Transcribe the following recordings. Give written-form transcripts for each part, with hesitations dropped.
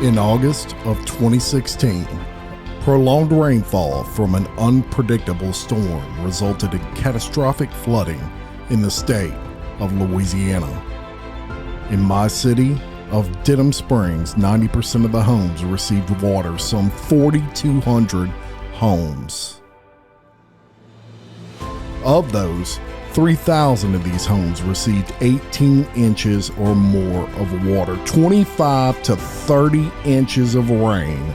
In August of 2016, prolonged rainfall from an unpredictable storm resulted in catastrophic flooding in the state of Louisiana. In my city of Denham Springs, 90% of the homes received water, some 4,200 homes. Of those, 3,000 of these homes received 18 inches or more of water, 25 to 30 inches of rain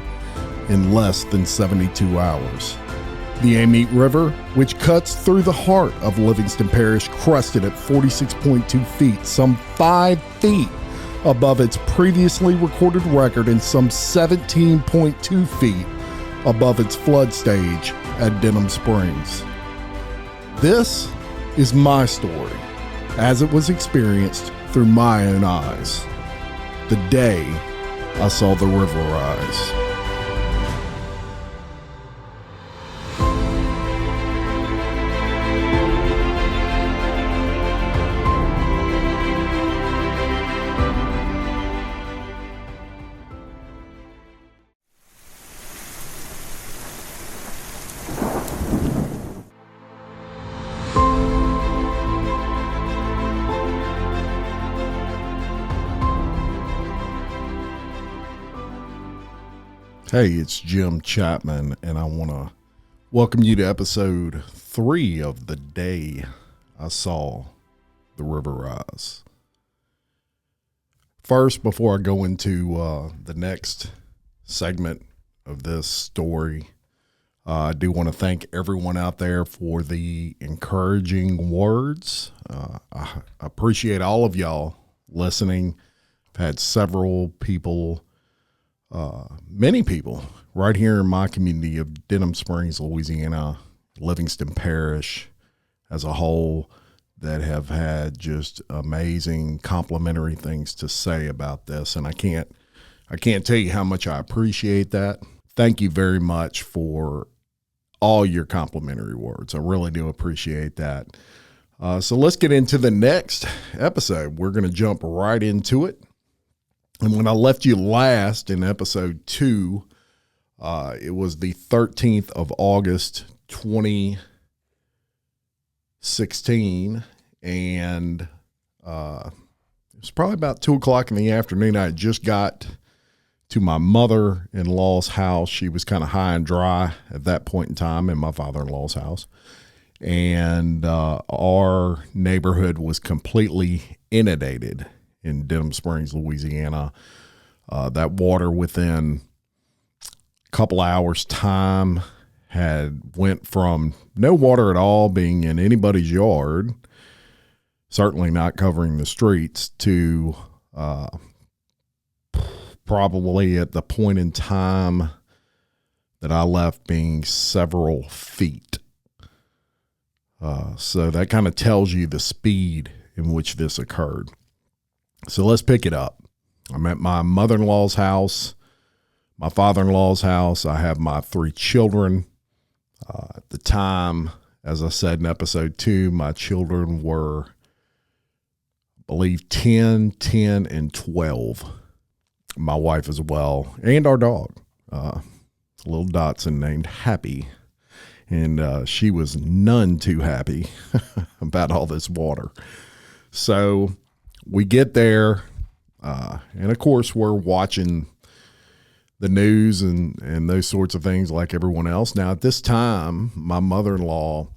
in less than 72 hours. The Amite River, which cuts through the heart of Livingston Parish, crested at 46.2 feet, some 5 feet above its previously recorded record and some 17.2 feet above its flood stage at Denham Springs. This is my story, as it was experienced through my own eyes, the day I saw the river rise. Hey, it's Jim Chapman, and I want to welcome you to episode 3 of The Day I Saw the River Rise. First, before I go into the next segment of this story, I do want to thank everyone out there for the encouraging words. I appreciate all of y'all listening. I've had several people, many people right here in my community of Denham Springs, Louisiana, Livingston Parish as a whole, that have had just amazing complimentary things to say about this. And I can't tell you how much I appreciate that. Thank you very much for all your complimentary words. I really do appreciate that. So let's get into the next episode. We're going to jump right into it. And when I left you last in episode 2, it was the 13th of August, 2016. And it was probably about 2 o'clock in the afternoon. I had just got to my mother-in-law's house. She was kind of high and dry at that point in time in my father-in-law's house. And our neighborhood was completely inundated in Denham Springs, Louisiana. That water within a couple hours time had went from no water at all being in anybody's yard, certainly not covering the streets, to probably at the point in time that I left being several feet. So that kind of tells you the speed in which this occurred. So let's pick it up. I'm at my mother-in-law's house, my father-in-law's house. I have my 3 children. At the time, as I said in episode 2, my children were, I believe, 10, and 12. My wife as well, and our dog, little Dotson named Happy. And she was none too happy about all this water. So we get there, and of course we're watching the news and those sorts of things like everyone else. Now at this time, my mother-in-law,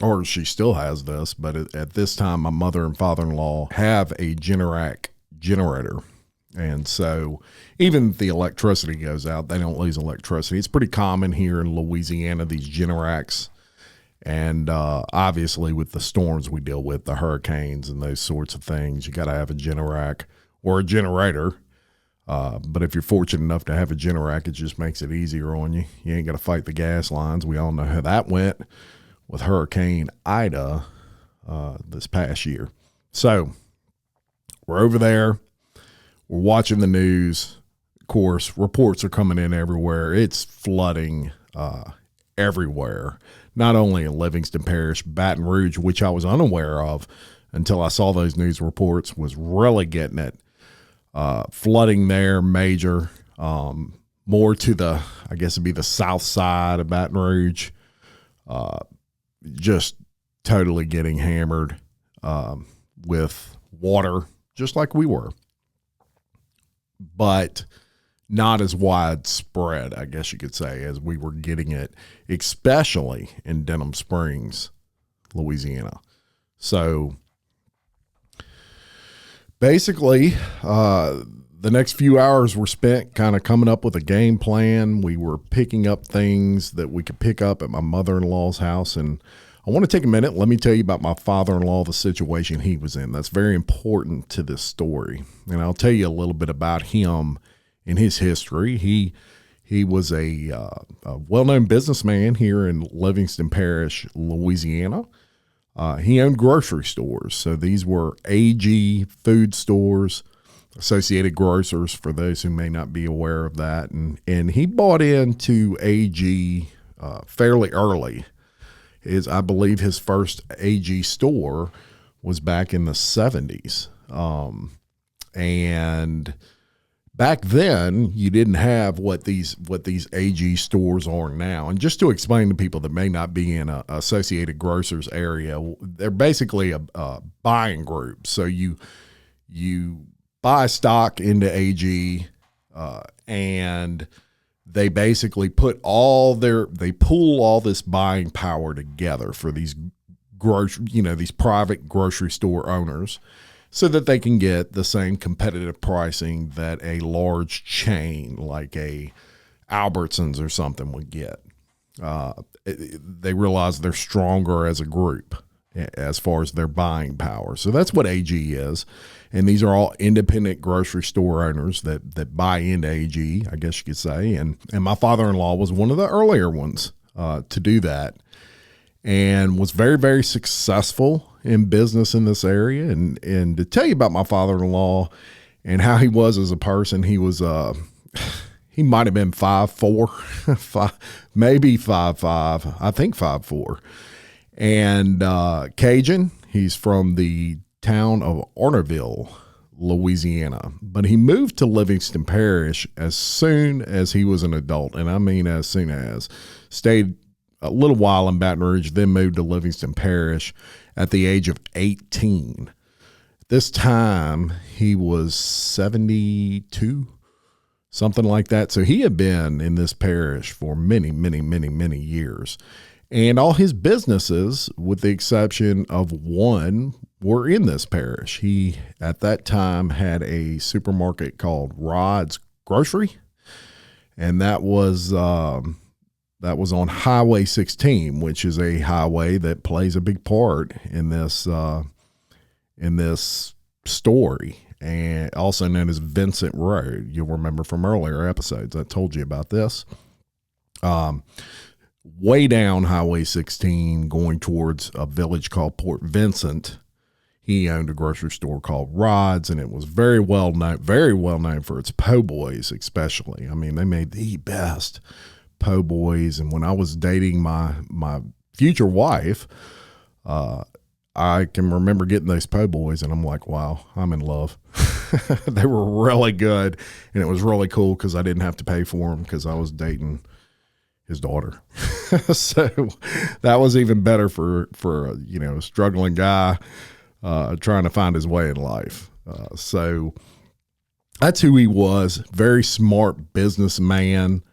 or she still has this, but at this time, my mother and father-in-law have a Generac generator. And so even if the electricity goes out, they don't lose electricity. It's pretty common here in Louisiana, these Generacs. And obviously with the storms we deal with, the hurricanes and those sorts of things, you got to have a Generac or a generator. But if you're fortunate enough to have a Generac, it just makes it easier on you. You ain't got to fight the gas lines. We all know how that went with Hurricane Ida this past year. So we're over there. We're watching the news. Of course, reports are coming in everywhere. It's flooding everywhere. Not only in Livingston Parish, Baton Rouge, which I was unaware of until I saw those news reports, was really getting it. Flooding there, major, more to the, I guess it'd be the south side of Baton Rouge, just totally getting hammered with water, just like we were, but not as widespread, I guess you could say, as we were getting it, especially in Denham Springs, Louisiana. So basically, the next few hours were spent kind of coming up with a game plan. We were picking up things that we could pick up at my mother-in-law's house. And I want to take a minute. Let me tell you about my father-in-law, the situation he was in. That's very important to this story. And I'll tell you a little bit about him and his history. He was a well-known businessman here in Livingston Parish, Louisiana. He owned grocery stores. So these were AG food stores, Associated Grocers, for those who may not be aware of that. And he bought into AG fairly early. I believe his first AG store was back in the 70s. And back then, you didn't have what these AG stores are now. And just to explain to people that may not be in a Associated Grocers area, they're basically a buying group. So you buy stock into AG, and they basically pool all this buying power together for these these private grocery store owners, so that they can get the same competitive pricing that a large chain like a Albertsons or something would get. They realize they're stronger as a group as far as their buying power. So that's what AG is. And these are all independent grocery store owners that buy into AG, I guess you could say. And my father-in-law was one of the earlier ones to do that, and was very, very successful in business in this area. And to tell you about my father-in-law and how he was as a person, he was he might have been 5'4", maybe 5'5", I think 5'4". And Cajun, he's from the town of Arneville, Louisiana, but he moved to Livingston Parish as soon as he was an adult. And I mean, as soon as. Stayed a little while in Baton Rouge, then moved to Livingston Parish at the age of 18. This time he was 72, something like that. So he had been in this parish for many, many, many, many years. And all his businesses, with the exception of one, were in this parish. He, at that time, had a supermarket called Rod's Grocery, and that was on Highway 16, which is a highway that plays a big part in this story, and also known as Vincent Road. You'll remember from earlier episodes I told you about this. Way down Highway 16, going towards a village called Port Vincent, he owned a grocery store called Rod's, and it was very well known for its po' boys, especially. I mean, they made the best po' boys. And when I was dating my future wife, I can remember getting those po' boys, and I'm like, wow, I'm in love. They were really good, and it was really cool because I didn't have to pay for them because I was dating his daughter. So that was even better for a struggling guy trying to find his way in life. So that's who he was. Very smart businessman.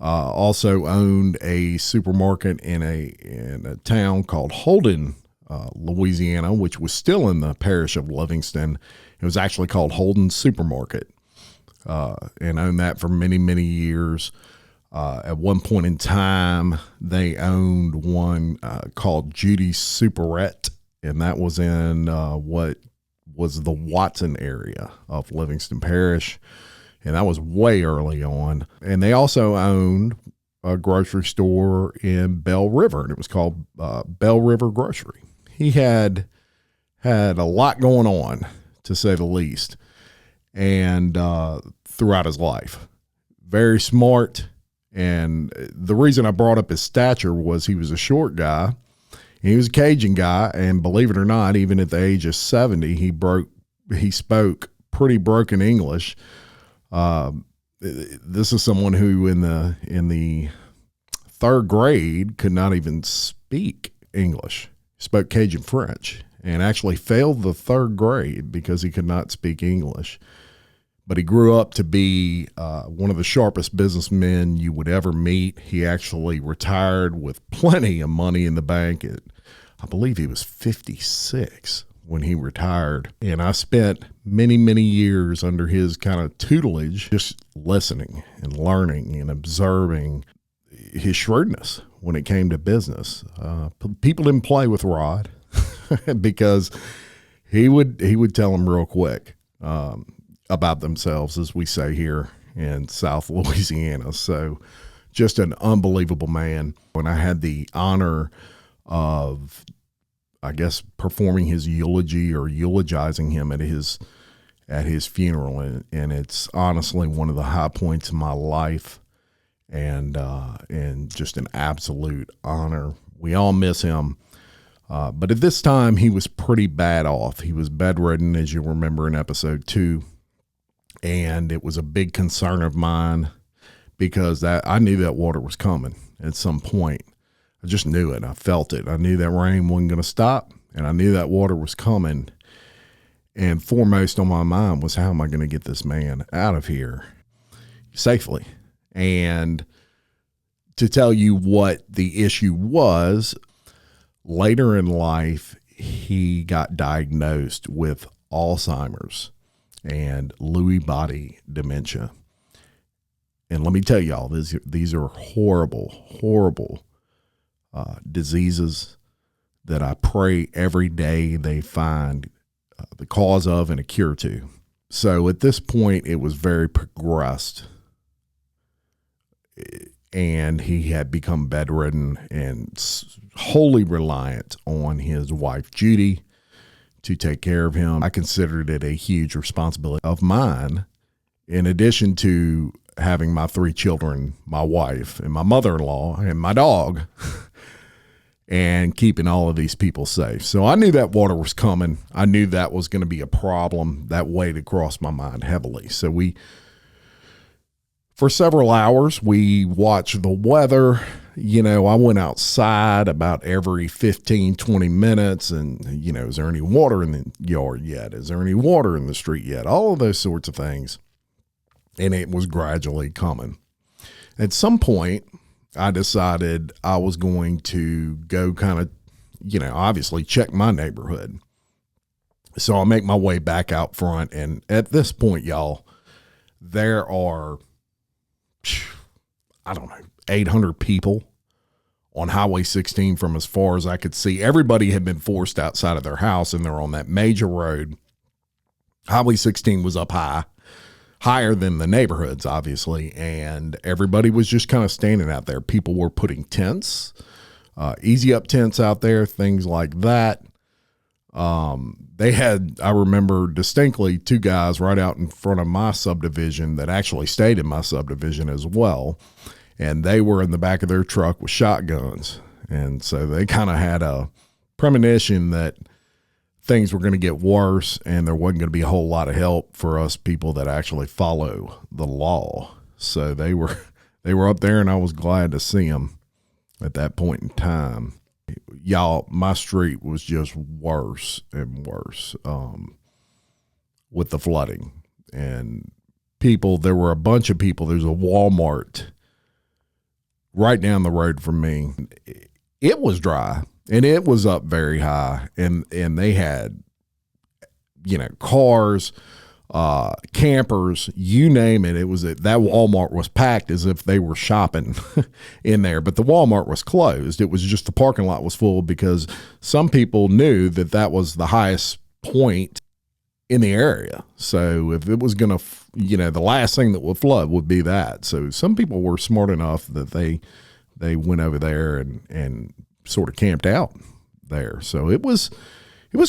Also owned a supermarket in a town called Holden, Louisiana, which was still in the parish of Livingston. It was actually called Holden Supermarket, and owned that for many, many years. At one point in time, they owned one called Judy's Superette, and that was in what was the Watson area of Livingston Parish, and that was way early on. And they also owned a grocery store in Bell River, and it was called Bell River Grocery. He had a lot going on, to say the least, and throughout his life. Very smart. And the reason I brought up his stature was he was a short guy. He was a Cajun guy, and believe it or not, even at the age of 70, he spoke pretty broken English. This is someone who in the third grade could not even speak English. He spoke Cajun French and actually failed the third grade because he could not speak English. But he grew up to be one of the sharpest businessmen you would ever meet. He actually retired with plenty of money in the bank. I believe he was 56 when he retired. And I spent many, many years under his kind of tutelage, just listening and learning and observing his shrewdness when it came to business. People didn't play with Rod because he would tell them real quick about themselves, as we say here in South Louisiana. So just an unbelievable man. When I had the honor of, I guess, performing his eulogy or eulogizing him at his funeral, and it's honestly one of the high points of my life, and just an absolute honor. We all miss him, but at this time he was pretty bad off. He was bedridden, as you remember in episode 2, and it was a big concern of mine because I knew that water was coming at some point. I just knew it. I felt it. I knew that rain wasn't going to stop, and I knew that water was coming. And foremost on my mind was, how am I going to get this man out of here safely? And to tell you what the issue was, later in life, he got diagnosed with Alzheimer's and Lewy body dementia. And let me tell y'all, these are horrible, horrible diseases that I pray every day they find the cause of and a cure to. So at this point, it was very progressed, and he had become bedridden and wholly reliant on his wife, Judy, to take care of him. I considered it a huge responsibility of mine, in addition to having my 3 children, my wife, and my mother-in-law, and my dog, and keeping all of these people safe. So I knew that water was coming. I knew that was going to be a problem. That weighed across my mind heavily. So for several hours, we watched the weather. I went outside about every 15, 20 minutes and, is there any water in the yard yet? Is there any water in the street yet? All of those sorts of things. And it was gradually coming. At some point, I decided I was going to go kind of, obviously check my neighborhood. So I make my way back out front. And at this point, y'all, there are, 800 people on Highway 16 from as far as I could see. Everybody had been forced outside of their house, and they're on that major road. Highway 16 was up higher than the neighborhoods, obviously, and everybody was just kind of standing out there. People were putting tents, easy up tents out there, things like that. They had, I remember distinctly, 2 guys right out in front of my subdivision that actually stayed in my subdivision as well, and they were in the back of their truck with shotguns, and so they kind of had a premonition that things were going to get worse, and there wasn't going to be a whole lot of help for us people that actually follow the law. So they were up there, and I was glad to see them at that point in time. Y'all, my street was just worse and worse with the flooding. And there were a bunch of people. There's a Walmart right down the road from me. It was dry. And it was up very high, and they had, cars, campers, you name it. It was that Walmart was packed as if they were shopping in there, but the Walmart was closed. It was just the parking lot was full because some people knew that was the highest point in the area. So if it was going to, the last thing that would flood would be that. So some people were smart enough that they went over there and sort of camped out there. So it was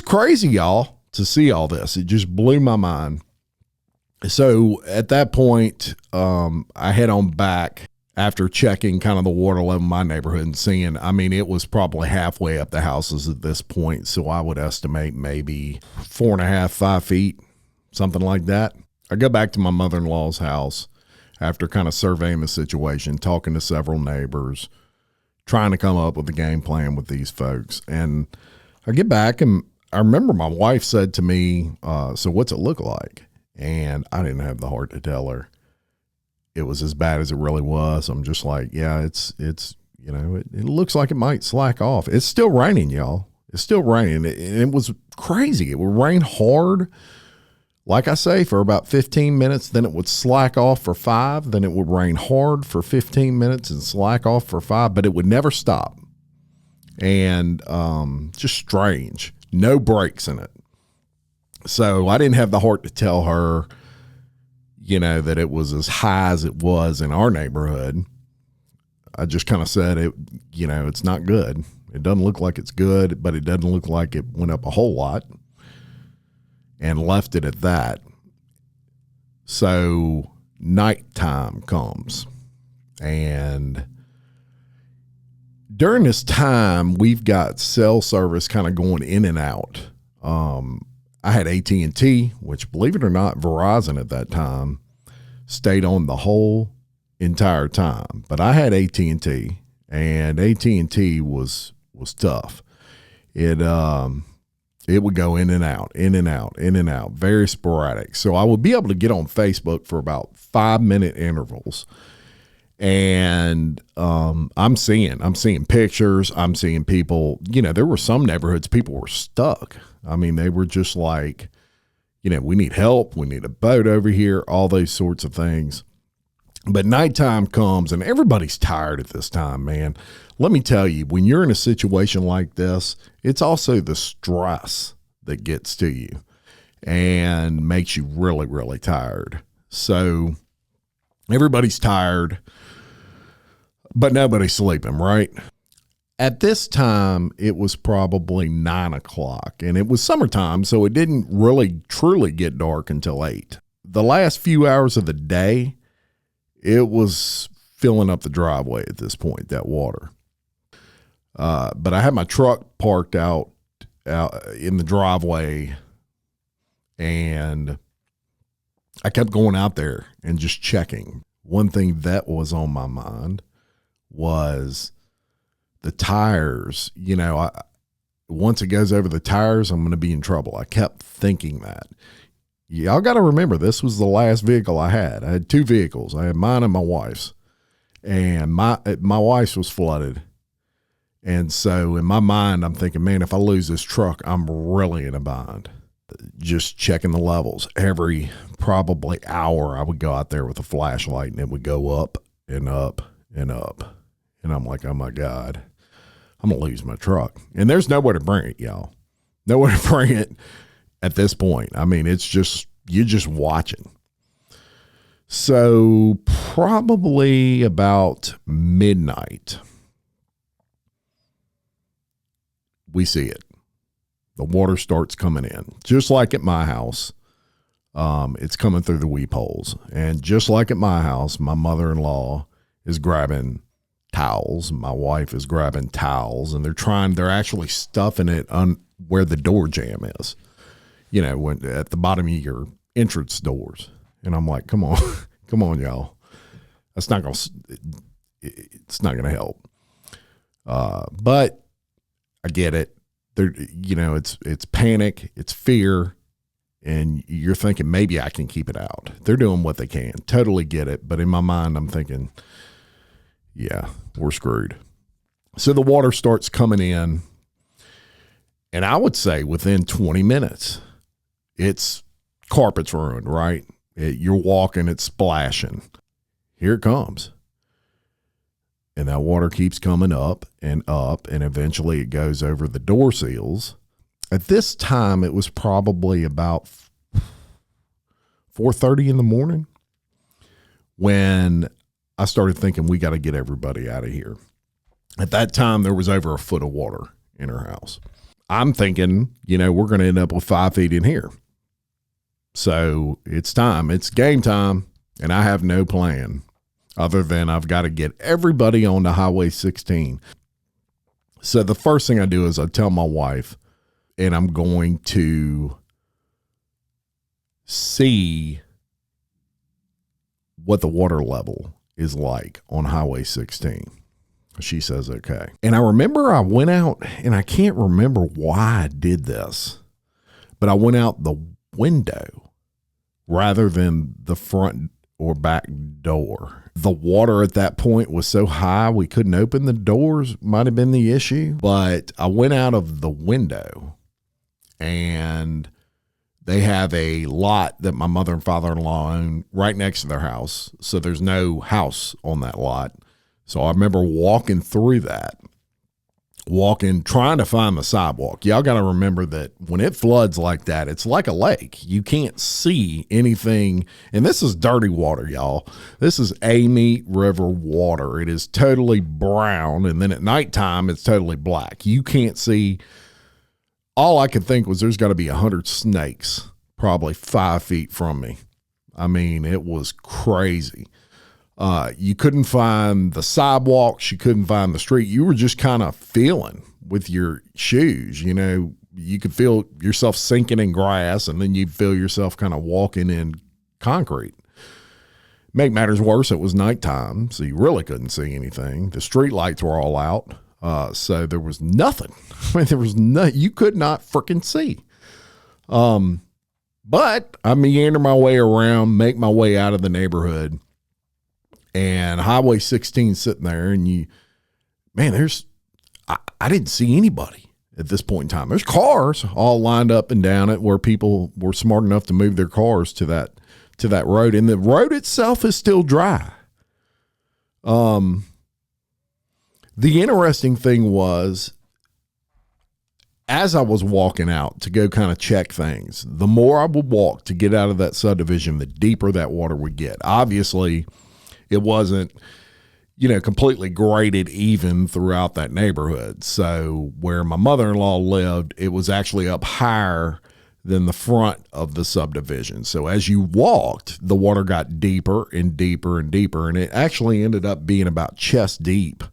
crazy, y'all, to see all this. It just blew my mind. So at that point, I head on back after checking kind of the water level in my neighborhood and seeing, it was probably halfway up the houses at this point. So I would estimate maybe 4.5, 5 feet something like that. I go back to my mother-in-law's house after kind of surveying the situation, talking to several neighbors, trying to come up with a game plan with these folks. And I get back, and I remember my wife said to me, so what's it look like? And I didn't have the heart to tell her it was as bad as it really was. I'm just like, yeah, it's it looks like it might slack off. It's still raining, y'all. It's still raining. It was crazy. It would rain hard, like I say, for about 15 minutes. Then it would slack off for 5. Then it would rain hard for 15 minutes and slack off for 5, but it would never stop. And just strange. No breaks in it. So I didn't have the heart to tell her, that it was as high as it was in our neighborhood. I just kind of said it's not good. It doesn't look like it's good, but it doesn't look like it went up a whole lot, and left it at that. So nighttime comes, and during this time, we've got cell service kind of going in and out. I had AT&T, which, believe it or not, Verizon at that time stayed on the whole entire time. But I had AT&T, and AT&T was tough. It would go in and out, in and out, in and out, very sporadic. So I would be able to get on Facebook for about 5-minute intervals. And I'm seeing pictures. I'm seeing people, there were some neighborhoods people were stuck. I mean, they were just like, we need help. We need a boat over here, all those sorts of things. But nighttime comes, and everybody's tired at this time, man. Let me tell you, when you're in a situation like this, it's also the stress that gets to you and makes you really, really tired. So everybody's tired, but nobody's sleeping, right? At this time, it was probably 9 o'clock, and it was summertime, so it didn't really truly get dark until 8. The last few hours of the day, it was filling up the driveway at this point, that water. But I had my truck parked out in the driveway, and I kept going out there and just checking. One thing that was on my mind was the tires. Once it goes over the tires, I'm going to be in trouble. I kept thinking that. Y'all got to remember, this was the last vehicle I had. I had 2 vehicles. I had mine and my wife's. And my wife's was flooded. And so in my mind, I'm thinking, man, if I lose this truck, I'm really in a bind. Just checking the levels. Every probably hour, I would go out there with a flashlight, and it would go up and up and up. And I'm like, oh, my God, I'm going to lose my truck. And there's nowhere to bring it, y'all. Nowhere to bring it at this point. I mean, it's just, you're just watching. So probably about midnight, we see it. The water starts coming in, just like at my house. It's coming through the weep holes. And just like at my house, my mother-in-law is grabbing towels. My wife is grabbing towels, and they're actually stuffing it on where the door jamb is, when at the bottom of your entrance doors. And I'm like, come on, y'all. It's not going to help. But I get it. It's panic, it's fear, and you're thinking maybe I can keep it out. They're doing what they can. Totally get it. But in my mind, I'm thinking, yeah, we're screwed. So the water starts coming in, and I would say within 20 minutes, it's carpet's ruined, right? You're walking, it's splashing. Here it comes. And that water keeps coming up, and eventually it goes over the door seals. At this time, it was probably about 4:30 in the morning when I started thinking, we got to get everybody out of here. At that time, there was over a foot of water in her house. I'm thinking, we're going to end up with 5 feet in here. So it's time. It's game time, and I have no plan other than I've got to get everybody on to Highway 16. So the first thing I do is I tell my wife, and I'm going to see what the water level is like on Highway 16. She says, okay. And I remember I went out, and I can't remember why I did this, but I went out the window rather than the front or back door. The water at that point was so high we couldn't open the doors, might have been the issue. But I went out of the window, and they have a lot that my mother and father-in-law own right next to their house. So there's no house on that lot. So I remember walking through that, trying to find the sidewalk. Y'all got to remember that when it floods like that, it's like a lake. You can't see anything. And this is dirty water, y'all. This is Amite River water. It is totally brown. And then at nighttime, it's totally black. You can't see. All I could think was there's got to be 100 snakes, probably 5 feet from me. I mean, it was crazy. You couldn't find the sidewalks. You couldn't find the street. You were just kind of feeling with your shoes. You know, you could feel yourself sinking in grass, and then you'd feel yourself kind of walking in concrete. Make matters worse, it was nighttime, so you really couldn't see anything. The street lights were all out, so there was nothing. I mean, there was you could not freaking see. But I meander my way around, make my way out of the neighborhood. And Highway 16 sitting there, and I didn't see anybody at this point in time. There's cars all lined up and down it where people were smart enough to move their cars to that road, and the road itself is still dry. The interesting thing was, as I was walking out to go kind of check things, the more I would walk to get out of that subdivision, the deeper that water would get. Obviously, it wasn't, completely graded even throughout that neighborhood. So where my mother-in-law lived, it was actually up higher than the front of the subdivision. So as you walked, the water got deeper and deeper and deeper, and it actually ended up being about chest deep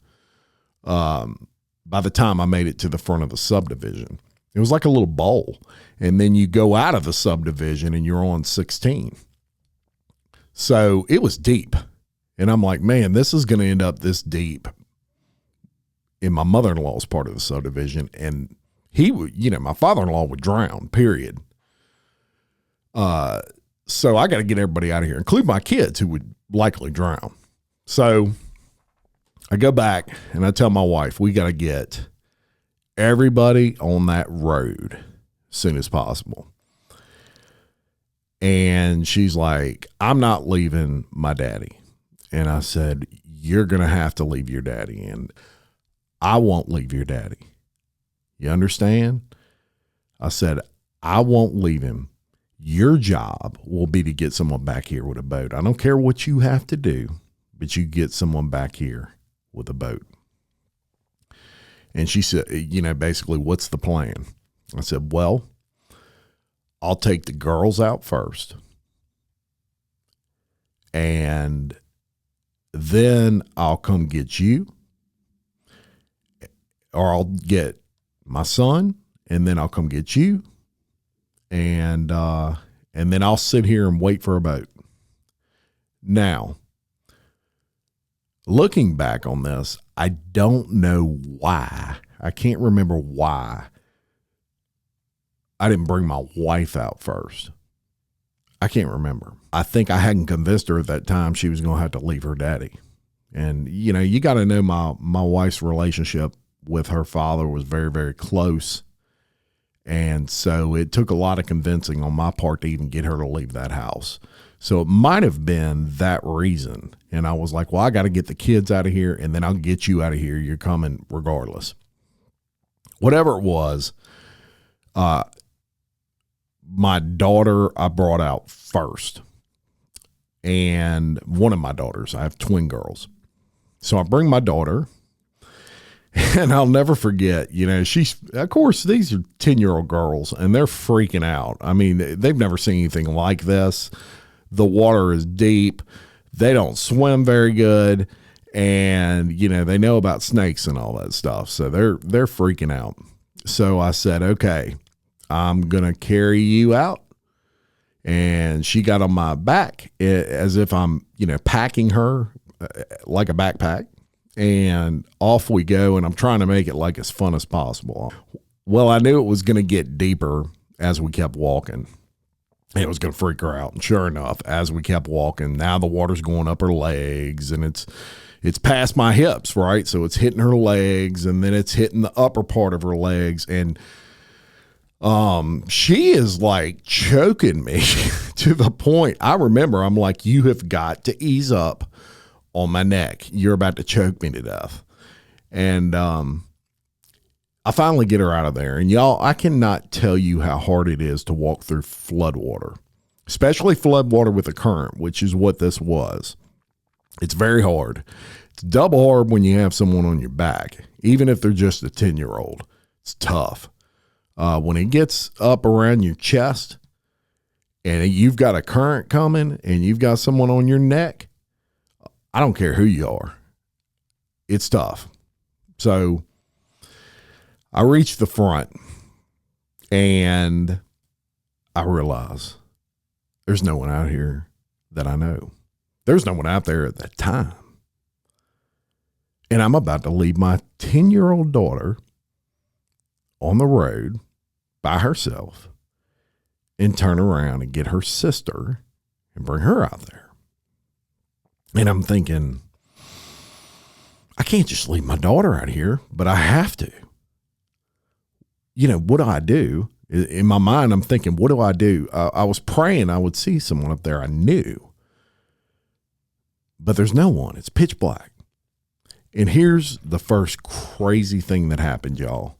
by the time I made it to the front of the subdivision. It was like a little bowl. And then you go out of the subdivision and you're on 16. So it was deep. And I'm like, man, this is going to end up this deep in my mother-in-law's part of the subdivision. And he would, my father-in-law would drown, period. So I got to get everybody out of here, including my kids who would likely drown. So I go back and I tell my wife, we got to get everybody on that road as soon as possible. And she's like, I'm not leaving my daddy. And I said, you're going to have to leave your daddy. And I won't leave your daddy. You understand? I said, I won't leave him. Your job will be to get someone back here with a boat. I don't care what you have to do, but you get someone back here with a boat. And she said, basically, what's the plan? I said, well, I'll take the girls out first. And then I'll come get you, or I'll get my son, and then I'll come get you. And then I'll sit here and wait for a boat. Now, looking back on this, I don't know why. I can't remember why I didn't bring my wife out first. I can't remember. I think I hadn't convinced her at that time she was going to have to leave her daddy. And, you got to know my wife's relationship with her father was very, very close. And so it took a lot of convincing on my part to even get her to leave that house. So it might have been that reason. And I was like, well, I got to get the kids out of here, and then I'll get you out of here. You're coming regardless. Whatever it was, my daughter I brought out first. And one of my daughters, I have twin girls. So I bring my daughter, and I'll never forget, she's, of course, these are 10-year-old girls, and they're freaking out. I mean, they've never seen anything like this. The water is deep. They don't swim very good. And, they know about snakes and all that stuff. So they're freaking out. So I said, okay, I'm going to carry you out, And she got on my back as if I'm, packing her like a backpack. And off we go. And I'm trying to make it like as fun as possible. Well, I knew it was going to get deeper as we kept walking. It was going to freak her out. And sure enough, as we kept walking, now the water's going up her legs, and it's past my hips, right? So it's hitting her legs, and then it's hitting the upper part of her legs. And she is like choking me to the point. I remember I'm like, you have got to ease up on my neck. You're about to choke me to death. And I finally get her out of there. And y'all, I cannot tell you how hard it is to walk through flood water, especially flood water with a current, which is what this was. It's very hard. It's double hard when you have someone on your back, even if they're just a 10-year-old. It's tough. When it gets up around your chest and you've got a current coming and you've got someone on your neck, I don't care who you are. It's tough. So I reach the front and I realize there's no one out here that I know. There's no one out there at that time. And I'm about to leave my 10-year-old daughter on the road by herself and turn around and get her sister and bring her out there. And I'm thinking, I can't just leave my daughter out here, but I have to. What do I do? In my mind, I'm thinking, what do I do? I was praying I would see someone up there I knew. But there's no one. It's pitch black. And here's the first crazy thing that happened, y'all.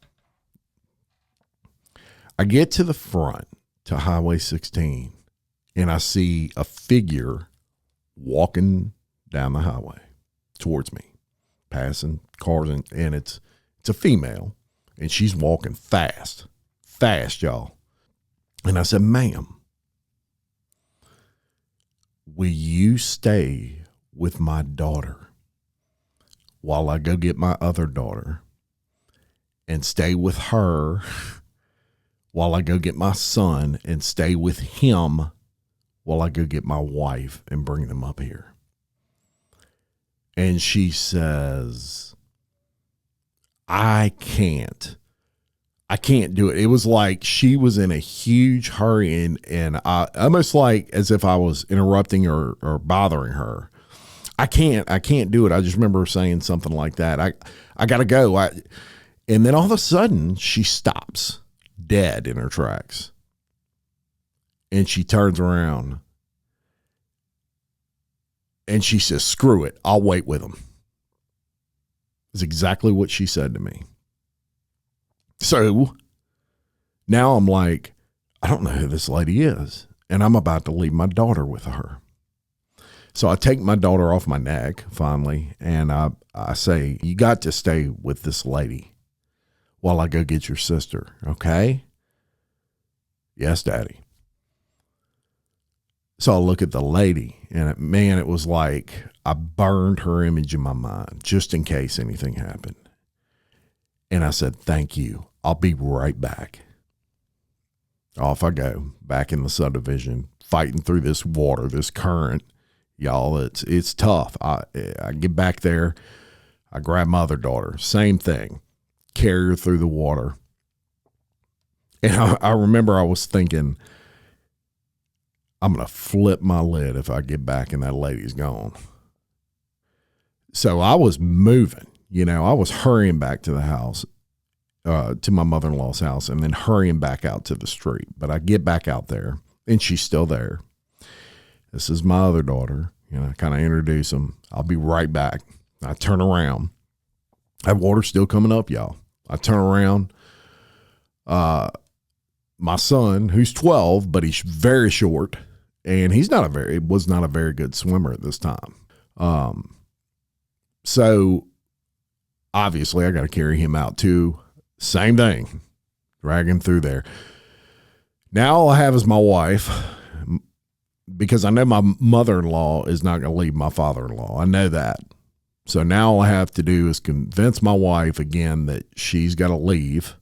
I get to the front to Highway 16, and I see a figure walking down the highway towards me, passing cars, and it's a female. And she's walking fast, y'all. And I said, ma'am, will you stay with my daughter while I go get my other daughter, and stay with her while I go get my son, and stay with him while I go get my wife and bring them up here? And she says, I can't do it. It was like she was in a huge hurry, and I almost like as if I was interrupting or bothering her. I can't do it. I just remember her saying something like that. I gotta go. And then all of a sudden she stops dead in her tracks, and she turns around and she says, screw it, I'll wait with him. Is exactly what she said to me. So now I'm like, I don't know who this lady is, and I'm about to leave my daughter with her. So I take my daughter off my neck finally, and I say, you got to stay with this lady while I go get your sister, okay? Yes, Daddy. So I look at the lady, and it was like I burned her image in my mind just in case anything happened. And I said, thank you. I'll be right back. Off I go, back in the subdivision, fighting through this water, this current. Y'all, it's tough. I get back there. I grab my other daughter. Same thing. Carry her through the water. And I remember I was thinking, I'm going to flip my lid if I get back and that lady's gone. So I was moving. I was hurrying back to the house, to my mother-in-law's house, and then hurrying back out to the street. But I get back out there, and she's still there. This is my other daughter. I kind of introduce them. I'll be right back. I turn around. That water's still coming up, y'all. I turn around. My son, who's 12, but he's very short, and was not a very good swimmer at this time. So obviously I got to carry him out too. Same thing, drag him through there. Now all I have is my wife, because I know my mother-in-law is not going to leave my father-in-law. I know that. So now all I have to do is convince my wife again that she's got to leave,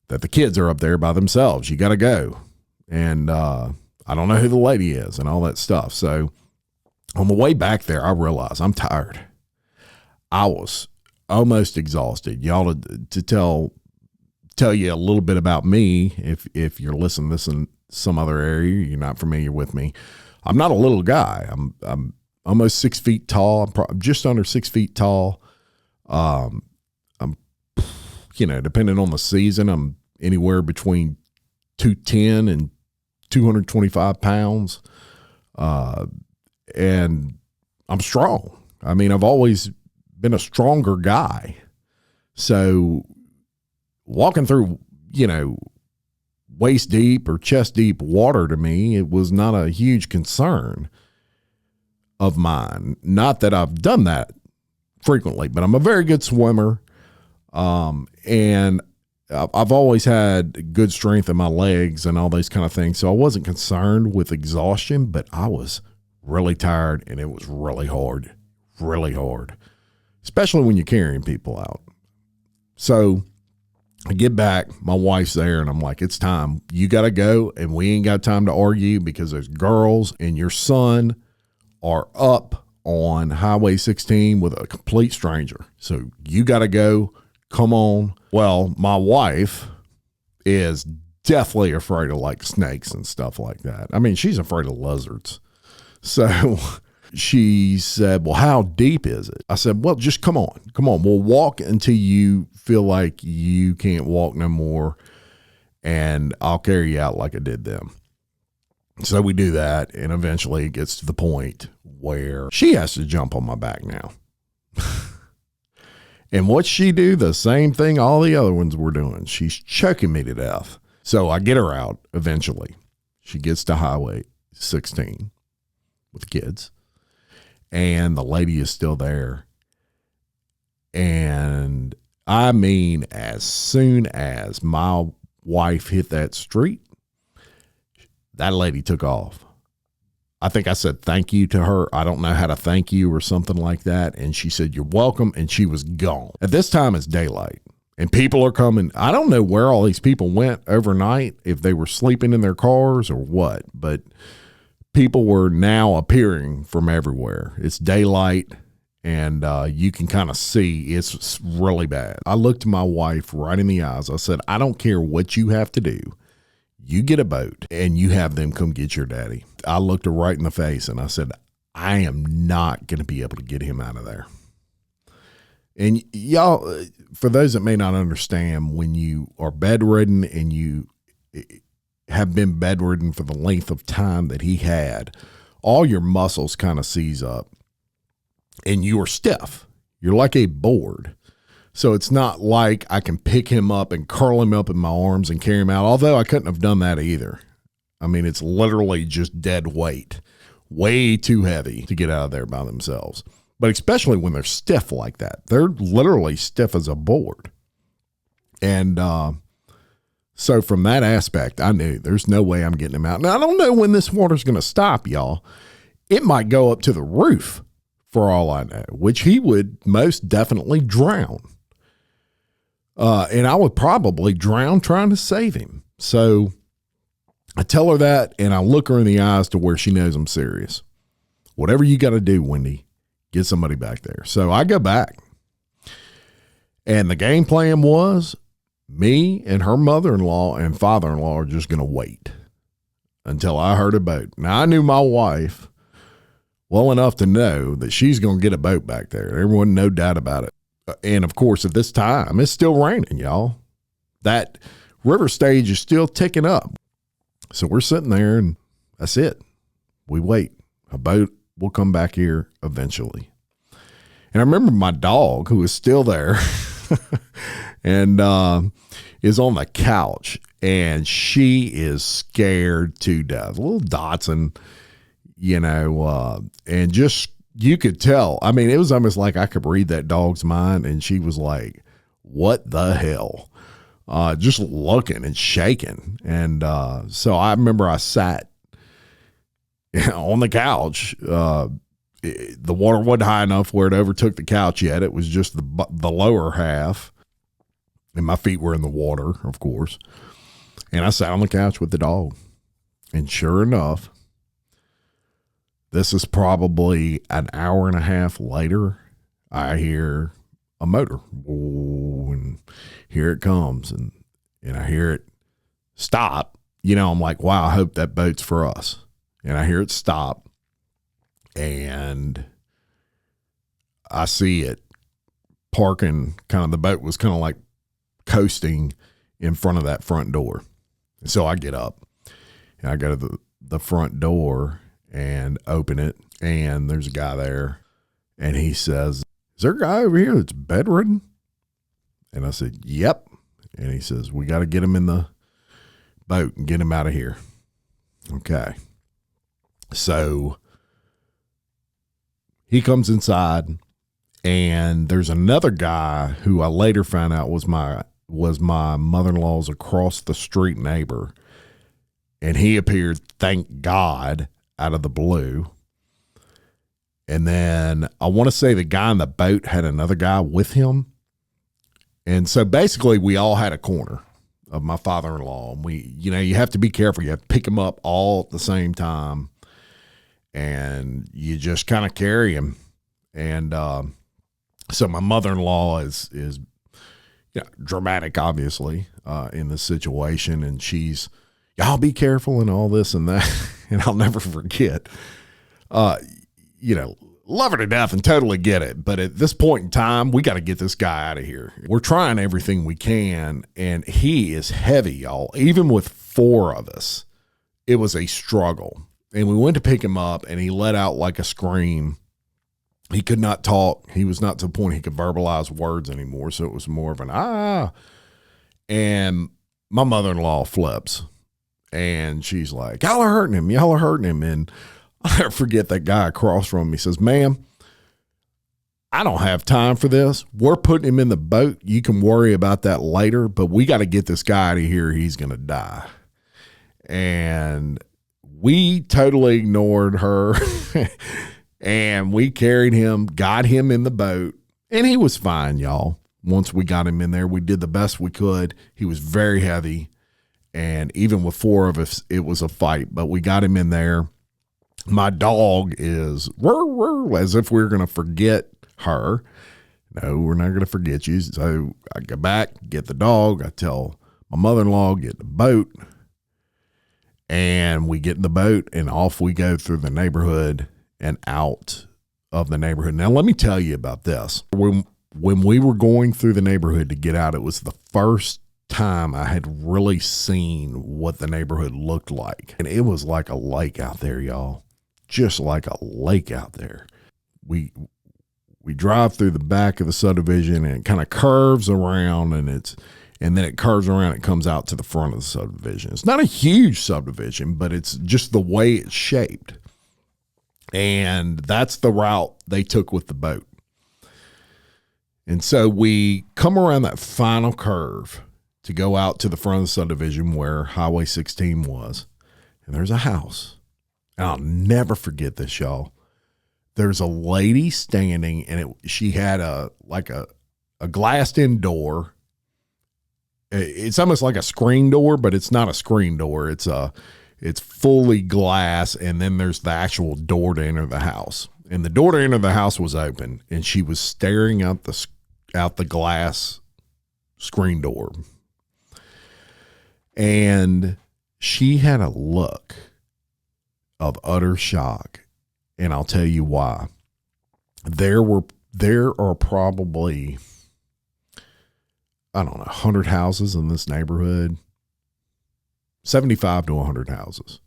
that the kids are up there by themselves. You got to go. And I I don't know who the lady is and all that stuff. So on the way back there, I realized I'm tired. I was almost exhausted. Y'all, to tell you a little bit about me, if you're listening to this in some other area, you're not familiar with me. I'm not a little guy. I'm almost 6 feet tall. I'm just under 6 feet tall. I'm, depending on the season, I'm anywhere between 210 and 225 pounds. And I'm strong. I mean, I've always been a stronger guy. So walking through, waist deep or chest deep water, to me, it was not a huge concern of mine. Not that I've done that frequently, but I'm a very good swimmer. And I've always had good strength in my legs and all those kind of things. So I wasn't concerned with exhaustion, but I was really tired, and it was really hard, especially when you're carrying people out. So I get back, my wife's there, and I'm like, it's time. You got to go, and we ain't got time to argue because those girls and your son are up on Highway 16 with a complete stranger. So you got to go. Come on. Well, my wife is definitely afraid of like snakes and stuff like that. I mean, she's afraid of lizards. So she said, well, how deep is it? I said, well, just come on. We'll walk until you feel like you can't walk no more, and I'll carry you out like I did them. So we do that, and eventually it gets to the point where she has to jump on my back now. And what's she do? The same thing all the other ones were doing. She's choking me to death. So I get her out eventually. She gets to Highway 16 with kids, and the lady is still there. And I mean, as soon as my wife hit that street, that lady took off. I think I said thank you to her. I don't know how to thank you or something like that. And she said, you're welcome. And she was gone. At this time, it's daylight and people are coming. I don't know where all these people went overnight, if they were sleeping in their cars or what, but people were now appearing from everywhere. It's daylight, and you can kind of see it's really bad. I looked my wife right in the eyes. I said, I don't care what you have to do. You get a boat and you have them come get your daddy. I looked her right in the face and I said, I am not going to be able to get him out of there. And y'all, for those that may not understand, when you are bedridden and you have been bedridden for the length of time that he had, all your muscles kind of seize up and you are stiff. You're like a board. So it's not like I can pick him up and curl him up in my arms and carry him out, although I couldn't have done that either. I mean, it's literally just dead weight, way too heavy to get out of there by themselves. But especially when they're stiff like that, they're literally stiff as a board. And so from that aspect, I knew there's no way I'm getting him out. Now, I don't know when this water's going to stop, y'all. It might go up to the roof for all I know, which he would most definitely drown. And I would probably drown trying to save him. So I tell her that, and I look her in the eyes to where she knows I'm serious. Whatever you got to do, Wendy, get somebody back there. So I go back. And the game plan was me and her mother-in-law and father-in-law are just going to wait until I heard a boat. Now, I knew my wife well enough to know that she's going to get a boat back there. There wasn't no doubt about it. And of course, at this time, it's still raining, y'all. That river stage is still ticking up. So we're sitting there, and that's it. We wait. A boat will come back here eventually. And I remember my dog, who is still there, and is on the couch, and she is scared to death. Little Dotson, and just, you could tell. I mean, it was almost like I could read that dog's mind, and she was like, what the hell? Just looking and shaking. And so I remember I sat on the couch. The water wasn't high enough where it overtook the couch yet. It was just the lower half, and my feet were in the water, of course. And I sat on the couch with the dog. And sure enough, this is probably an hour and a half later, I hear a motor. Whoa, and here it comes. And I hear it stop. I'm like, wow, I hope that boat's for us. And I hear it stop. And I see it parking, the boat was kind of like coasting in front of that front door. And so I get up and I go to the front door and open it, and there's a guy there, and he says, "Is there a guy over here that's bedridden?" And I said, "Yep." And he says, "We got to get him in the boat and get him out of here." Okay. So he comes inside, and there's another guy who I later found out was my mother-in-law's across the street neighbor. And he appeared, thank God, out of the blue. And then I want to say the guy in the boat had another guy with him. And so basically we all had a corner of my father-in-law. And you have to be careful. You have to pick him up all at the same time. And you just kind of carry him. And so my mother-in-law is dramatic, obviously, in this situation. And she's, y'all be careful and all this and that. And I'll never forget, love her to death and totally get it. But at this point in time, we got to get this guy out of here. We're trying everything we can. And he is heavy, y'all. Even with 4 of us, it was a struggle. And we went to pick him up, and he let out like a scream. He could not talk. He was not to the point he could verbalize words anymore. So it was more of an ah. And my mother-in-law flips. And she's like, y'all are hurting him. Y'all are hurting him. And I'll never forget that guy across from me says, "Ma'am, I don't have time for this. We're putting him in the boat. You can worry about that later, but we got to get this guy out of here. He's going to die." And we totally ignored her. And we carried him, got him in the boat, and he was fine, y'all. Once we got him in there, we did the best we could. He was very heavy, and even with 4 of us, it was a fight, but we got him in there. My dog is as if we were going to forget her. No, we're not going to forget you. So I go back, get the dog. I tell my mother-in-law, get the boat, and we get in the boat, and off we go through the neighborhood and out of the neighborhood. Now, let me tell you about this. When we were going through the neighborhood to get out, it was the first time I had really seen what the neighborhood looked like. And it was like a lake out there, y'all. Just like a lake out there. We drive through the back of the subdivision, and it kind of curves around, and then it curves around, it comes out to the front of the subdivision. It's not a huge subdivision, but it's just the way it's shaped. And that's the route they took with the boat. And so we come around that final curve to go out to the front of the subdivision where Highway 16 was. And there's a house. And I'll never forget this, y'all. There's a lady standing, and she had a glassed-in door. It's almost like a screen door, but it's not a screen door. It's fully glass, and then there's the actual door to enter the house. And the door to enter the house was open, and she was staring out the glass screen door. And she had a look of utter shock, and I'll tell you why. There are probably, I don't know, 100 houses in this neighborhood. 75 to 100 houses.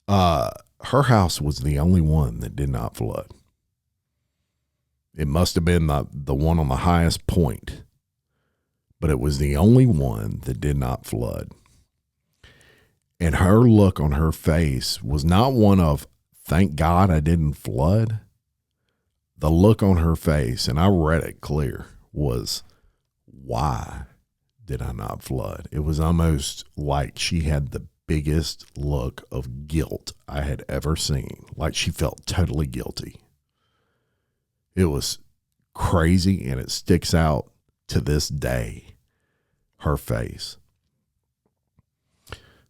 Her house was the only one that did not flood. It must have been the one on the highest point, but it was the only one that did not flood. And her look on her face was not one of, thank God I didn't flood. The look on her face, and I read it clear, was, why did I not flood? It was almost like she had the biggest look of guilt I had ever seen. Like she felt totally guilty. It was crazy, and it sticks out to this day, her face.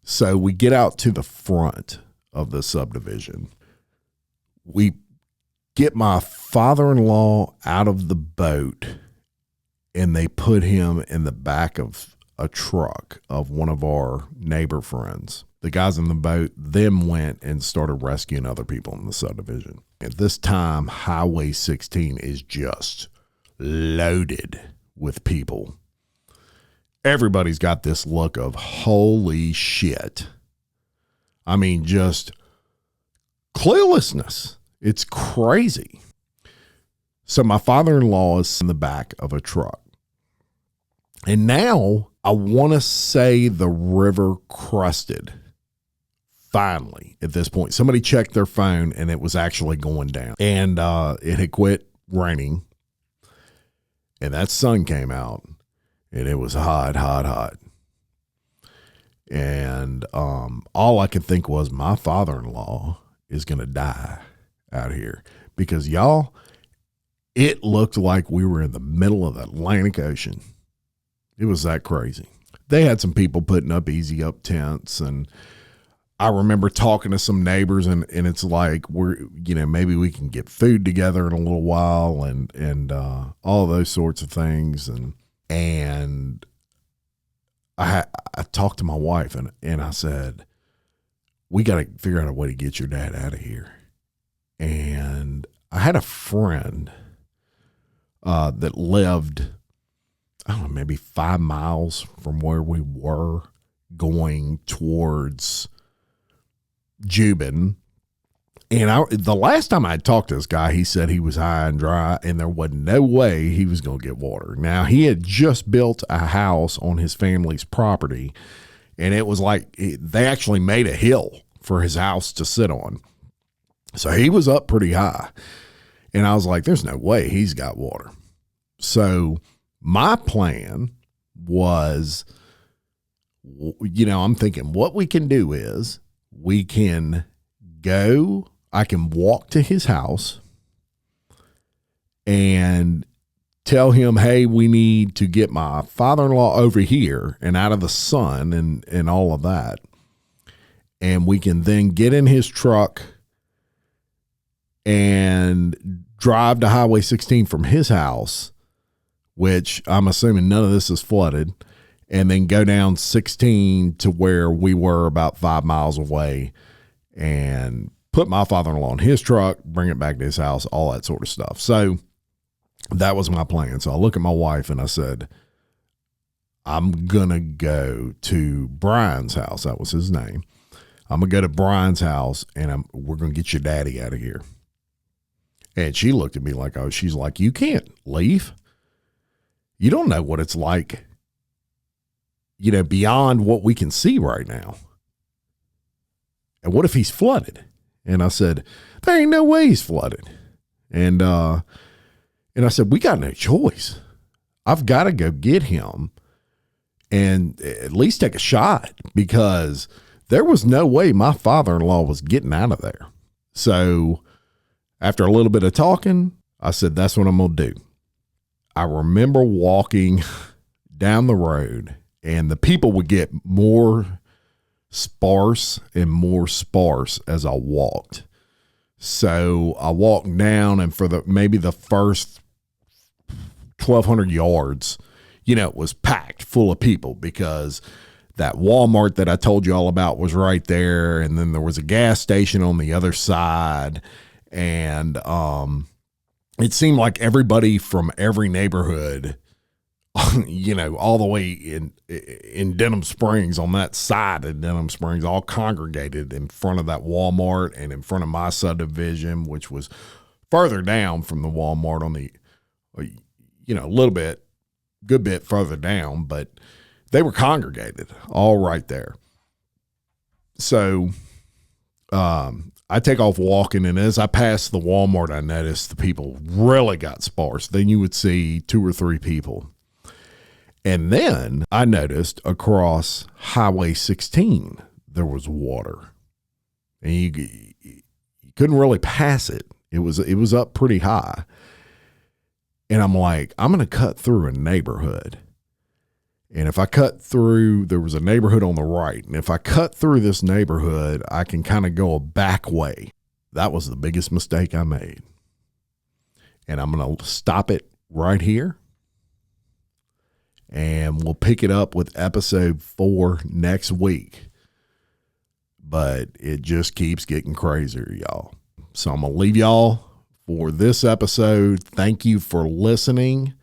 So we get out to the front of the subdivision. We get my father-in-law out of the boat, and they put him in the back of a truck of one of our neighbor friends. The guys in the boat then went and started rescuing other people in the subdivision. At this time, Highway 16 is just loaded with people. Everybody's got this look of holy shit. I mean, just cluelessness. It's crazy. So my father-in-law is in the back of a truck. And now I want to say the river crusted. Finally, at this point, somebody checked their phone and it was actually going down. And it had quit raining. And that sun came out. And it was hot, hot, hot. And all I could think was my father-in-law is going to die out here. Because, y'all, it looked like we were in the middle of the Atlantic Ocean. It was that crazy. They had some people putting up easy up tents. And I remember talking to some neighbors, and it's like, maybe we can get food together in a little while and all those sorts of things. And I talked to my wife and I said, we got to figure out a way to get your dad out of here. And I had a friend that lived, I don't know, maybe 5 miles from where we were, going towards Jubin. And the last time I talked to this guy, he said he was high and dry and there wasn't no way he was going to get water. Now, he had just built a house on his family's property, and it was like they actually made a hill for his house to sit on. So he was up pretty high. And I was like, there's no way he's got water. So my plan was, I'm thinking what we can do is we can go, I can walk to his house and tell him, hey, we need to get my father-in-law over here and out of the sun and all of that. And we can then get in his truck and drive to Highway 16 from his house, which I'm assuming none of this is flooded, and then go down 16 to where we were about 5 miles away and put my father-in-law in his truck, bring it back to his house, all that sort of stuff. So that was my plan. So I look at my wife and I said, I'm going to go to Brian's house. That was his name. I'm going to go to Brian's house and we're going to get your daddy out of here. And she looked at me like, she's like, you can't leave. You don't know what it's like, beyond what we can see right now. And what if he's flooded? And I said, there ain't no way he's flooded. And I said, we got no choice. I've got to go get him and at least take a shot, because there was no way my father-in-law was getting out of there. So after a little bit of talking, I said, that's what I'm going to do. I remember walking down the road, and the people would get more sparse and more sparse as I walked. So I walked down, and for maybe the first 1,200 yards, it was packed full of people, because that Walmart that I told you all about was right there. And then there was a gas station on the other side. And it seemed like everybody from every neighborhood, all the way in Denham Springs, on that side of Denham Springs, all congregated in front of that Walmart and in front of my subdivision, which was further down from the Walmart on the, good bit further down, but they were congregated all right there. So I take off walking, and as I passed the Walmart, I noticed the people really got sparse. Then you would see 2 or 3 people. And then I noticed across Highway 16, there was water. And you couldn't really pass it. It was up pretty high. And I'm like, I'm going to cut through a neighborhood. And if I cut through, there was a neighborhood on the right. And if I cut through this neighborhood, I can kind of go a back way. That was the biggest mistake I made. And I'm going to stop it right here. And we'll pick it up with episode 4 next week. But it just keeps getting crazier, y'all. So I'm going to leave y'all for this episode. Thank you for listening.